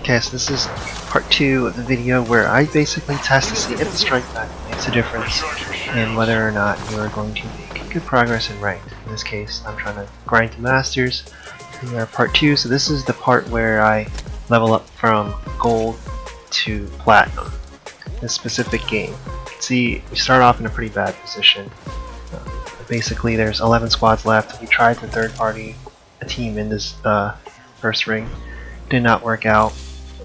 Okay, so this is part 2 of the video where I basically test to see if the strike pack makes a difference in whether or not you are going to make good progress in ranked. In this case, I'm trying to grind to masters. We are part 2, so this is the part where I level up from gold to platinum. This specific game. You can see we start off in a pretty bad position. Basically, there's 11 squads left. We tried to third party a team in this first ring. Did not work out.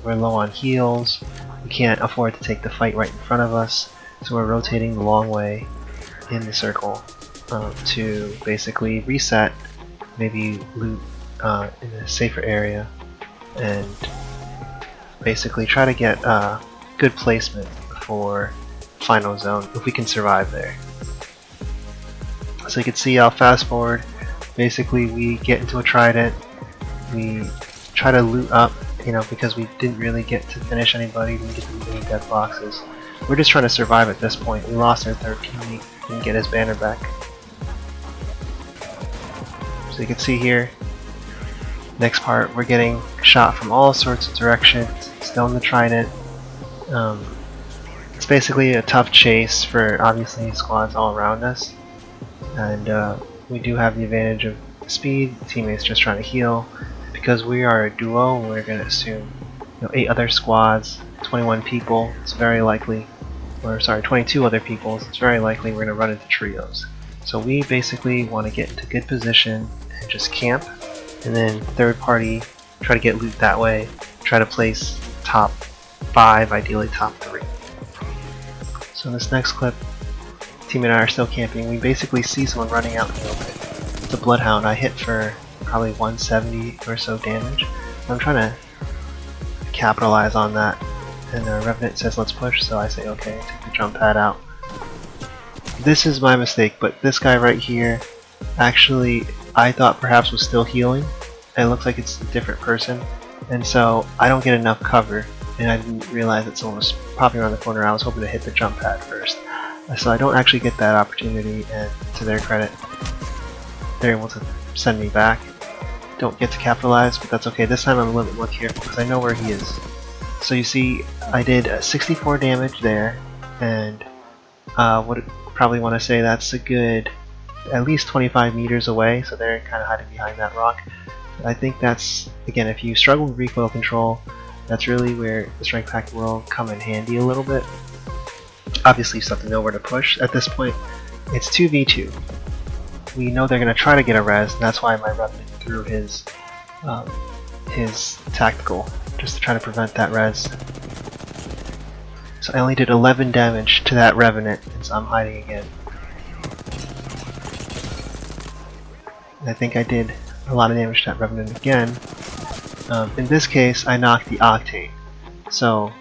We're low on heals. We can't afford to take the fight right in front of us, so we're rotating the long way in the circle to basically reset, maybe loot in a safer area, and basically try to get good placement for final zone if we can survive there. So you can see I'll fast forward. Basically we get into a trident, we try to loot up, because we didn't really get to finish anybody, didn't get to loot any death boxes. We're just trying to survive at this point. We lost our third teammate, didn't get his banner back. So you can see here, next part, we're getting shot from all sorts of directions, still in the trident. It's basically a tough chase for obviously squads all around us, and we do have the advantage of speed. Teammates just trying to heal. Because we are a duo, we're going to assume 8 other squads, 21 people, it's very likely, or sorry, 22 other people, it's very likely we're going to run into trios. So we basically want to get into good position and just camp, and then third party, try to get loot that way, try to place top 5, ideally top 3. So in this next clip, team and I are still camping. We basically see someone running out in the open. It's a bloodhound. I hit for probably 170 or so damage. I'm trying to capitalize on that, and the Revenant says let's push, so I say okay, take the jump pad out. This is my mistake, but this guy right here, actually I thought perhaps was still healing, and it looks like it's a different person, and so I don't get enough cover, and I didn't realize that someone was popping around the corner. I was hoping to hit the jump pad first, so I don't actually get that opportunity, and to their credit, they're able to send me back. Don't get to capitalize, but that's okay. This time I'm a little bit more careful because I know where he is. So you see I did 64 damage there, and would probably want to say that's a good at least 25 meters away, so they're kind of hiding behind that rock. I think that's, again, if you struggle with recoil control, that's really where the strike pack will come in handy a little bit. Obviously you still have to know where to push. At this point it's 2v2. We know they're going to try to get a res, and that's why my Revenant threw his tactical, just to try to prevent that res. So I only did 11 damage to that Revenant, and so I'm hiding again. And I think I did a lot of damage to that Revenant again. In this case, I knocked the Octane. So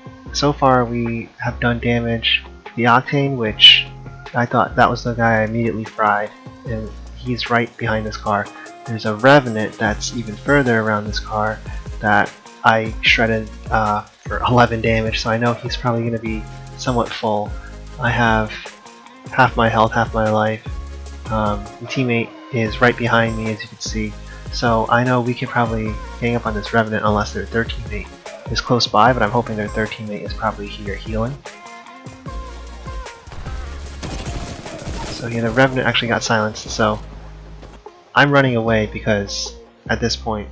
far we have done damage to the Octane, which I thought that was the guy I immediately fried, and he's right behind this car. There's a Revenant that's even further around this car that I shredded for 11 damage, so I know he's probably going to be somewhat full. I have half my health, half my life. My teammate is right behind me, as you can see, so I know we could probably gang up on this Revenant unless their third teammate is close by, but I'm hoping their third teammate is probably here healing. So yeah, the Revenant actually got silenced, so I'm running away because at this point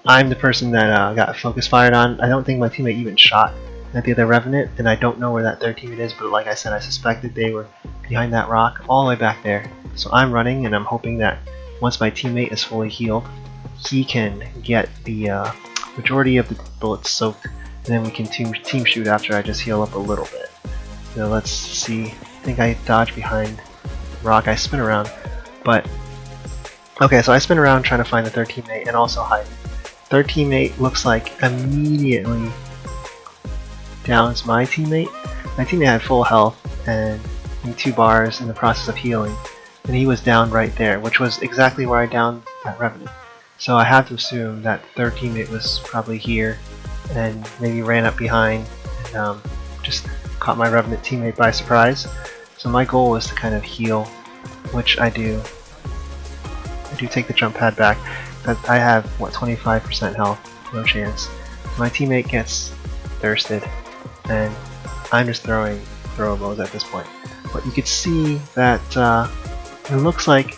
I'm the person that got focus fired on. I don't think my teammate even shot at the other Revenant, and I don't know where that third teammate is, but like I said, I suspected they were behind that rock all the way back there. So I'm running, and I'm hoping that once my teammate is fully healed, he can get the majority of the bullets soaked, and then we can team shoot after I just heal up a little bit. So let's see. I think I dodged behind the rock. I spin around, but okay, so I spin around trying to find the third teammate and also hide. Third teammate looks like immediately downs my teammate. My teammate had full health and 2 bars in the process of healing, and he was down right there, which was exactly where I downed that Revenant. So I have to assume that third teammate was probably here and maybe ran up behind and just caught my Revenant teammate by surprise. So my goal was to kind of heal, which I do. I do take the jump pad back, but I have, what, 25% health, no chance. My teammate gets thirsted, and I'm just throwing throwables at this point. But you could see that it looks like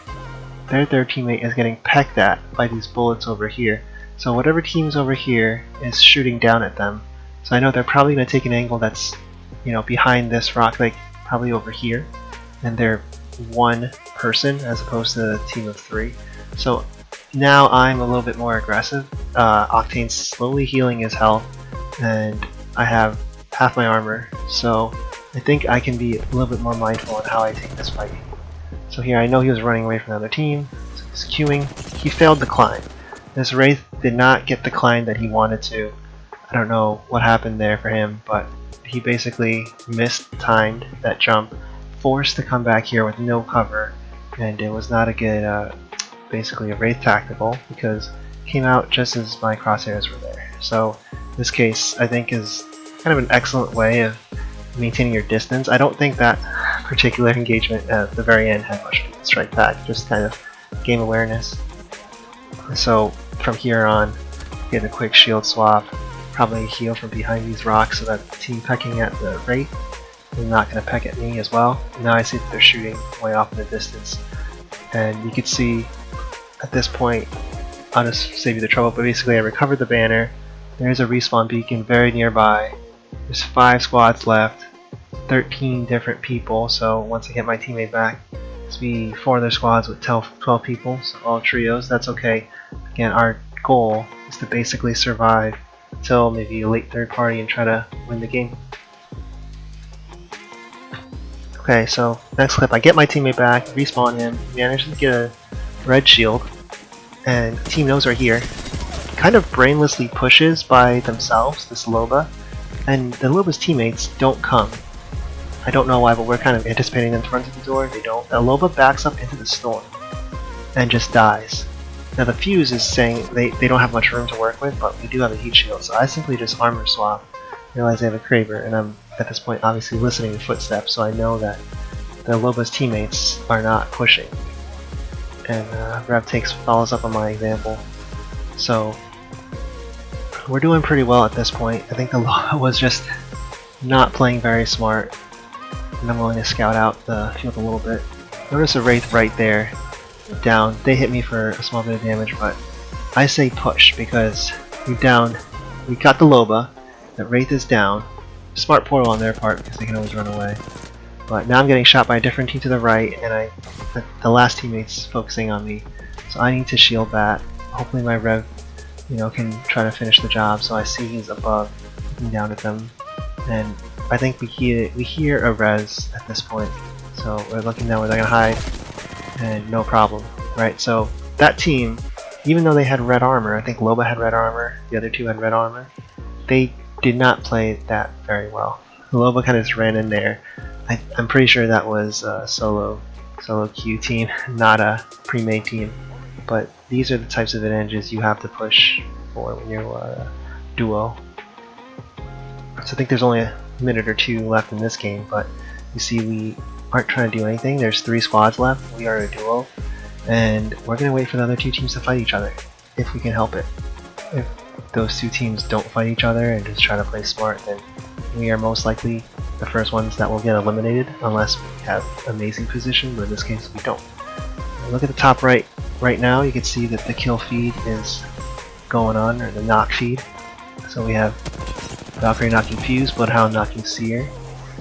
their teammate is getting pecked at by these bullets over here. So whatever team's over here is shooting down at them. So I know they're probably going to take an angle that's, you know, behind this rock, like probably over here, and they're one person as opposed to a team of 3. So now I'm a little bit more aggressive. Octane's slowly healing his health, and I have half my armor, so I think I can be a little bit more mindful on how I take this fight. So here I know he was running away from the other team, so he's queuing. He failed the climb. This Wraith did not get the climb that he wanted to. I don't know what happened there for him, but he basically mistimed that jump, forced to come back here with no cover, and it was not a good, basically a Wraith tactical, because he came out just as my crosshairs were there. So this case I think is kind of an excellent way of maintaining your distance. I don't think that particular engagement at the very end had much to strike pack, just kind of game awareness. So from here on, get a quick shield swap, probably heal from behind these rocks so that the team pecking at the Wraith is not going to peck at me as well. Now I see that they're shooting way off in the distance, and you can see at this point, I'll just save you the trouble, but basically I recovered the banner. There's a respawn beacon very nearby. There's 5 squads left, 13 different people, so once I get my teammate back, it's be 4 other squads with 12 people, so all trios. That's okay. Again, our goal is to basically survive until maybe a late third party and try to win the game. Okay, so next clip, I get my teammate back, respawn him, manage to get a red shield, and the team knows we're here. Kind of brainlessly pushes by themselves, this Loba, and the Loba's teammates don't come. I don't know why, but we're kind of anticipating them to run to the door. They don't. The Loba backs up into the storm and just dies. Now the Fuse is saying they don't have much room to work with, but we do have a heat shield, so I simply just armor swap, realize they have a Kraber, and I'm at this point obviously listening to footsteps, so I know that the Loba's teammates are not pushing. And Rev follows up on my example. So we're doing pretty well at this point. I think the Loba was just not playing very smart, and I'm willing to scout out the field a little bit. Notice a Wraith right there, down. They hit me for a small bit of damage, but I say push because we got the Loba, the Wraith is down. Smart portal on their part because they can always run away. But now I'm getting shot by a different team to the right, and the last teammate's focusing on me, so I need to shield that. Hopefully my Rev, you know, can try to finish the job. So I see he's above, looking down at them, and I think we hear a res at this point. So we're looking down where they're gonna hide, and no problem, right? So that team, even though they had red armor, I think Loba had red armor, the other two had red armor, they did not play that very well. Loba kind of just ran in there. I'm pretty sure that was a solo queue team, not a pre-made team. But these are the types of advantages you have to push for when you're a duo. So I think there's only a minute or 2 left in this game, but you see we aren't trying to do anything. There's 3 squads left. We are a duo, and we're gonna wait for the other 2 teams to fight each other if we can help it. If those 2 teams don't fight each other and just try to play smart, then we are most likely the first ones that will get eliminated unless we have amazing position, but in this case we don't. Look at the top right now, you can see that the kill feed is going on, or the knock feed. So we have Valkyrie knocking Fuse, Bloodhound knocking Seer.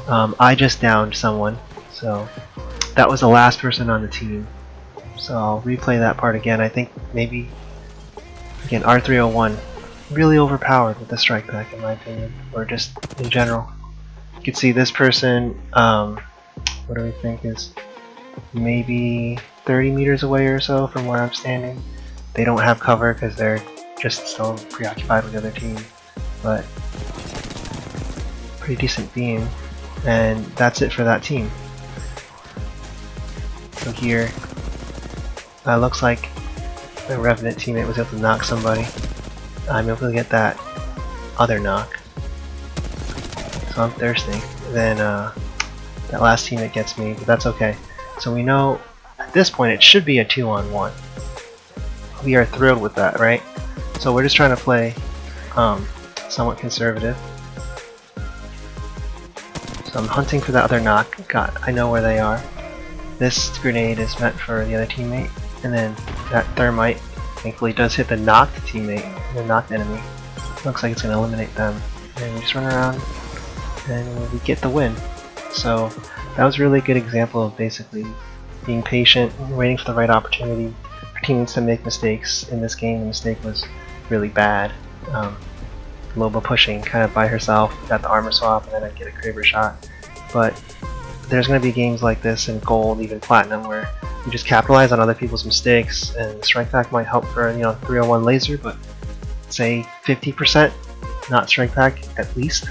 I just downed someone, so that was the last person on the team. So I'll replay that part again. I think maybe, again, R301 really overpowered with the strike pack in my opinion, or just in general. You can see this person, what do we think is maybe 30 meters away or so from where I'm standing. They don't have cover because they're just so preoccupied with the other team, but pretty decent beam, and that's it for that team. So here, looks like the Revenant teammate was able to knock somebody. I'm able to get that other knock, so I'm thirsty. Then that last teammate gets me, but that's okay. So we know at this point it should be a 2-on-1. We are thrilled with that, right? So we're just trying to play somewhat conservative. So I'm hunting for the other knock. I know where they are. This grenade is meant for the other teammate, and then that thermite thankfully does hit the knocked teammate, the knocked enemy. Looks like it's going to eliminate them. And we just run around and we get the win. So that was a really good example of basically being patient, waiting for the right opportunity for teammates to make mistakes. In this game, the mistake was really bad. Loba pushing kind of by herself, got the armor swap, and then I get a Kraber shot. But there's going to be games like this in Gold, even Platinum, where you just capitalize on other people's mistakes, and strikepack might help for 301 laser, but say 50% not strikepack at least.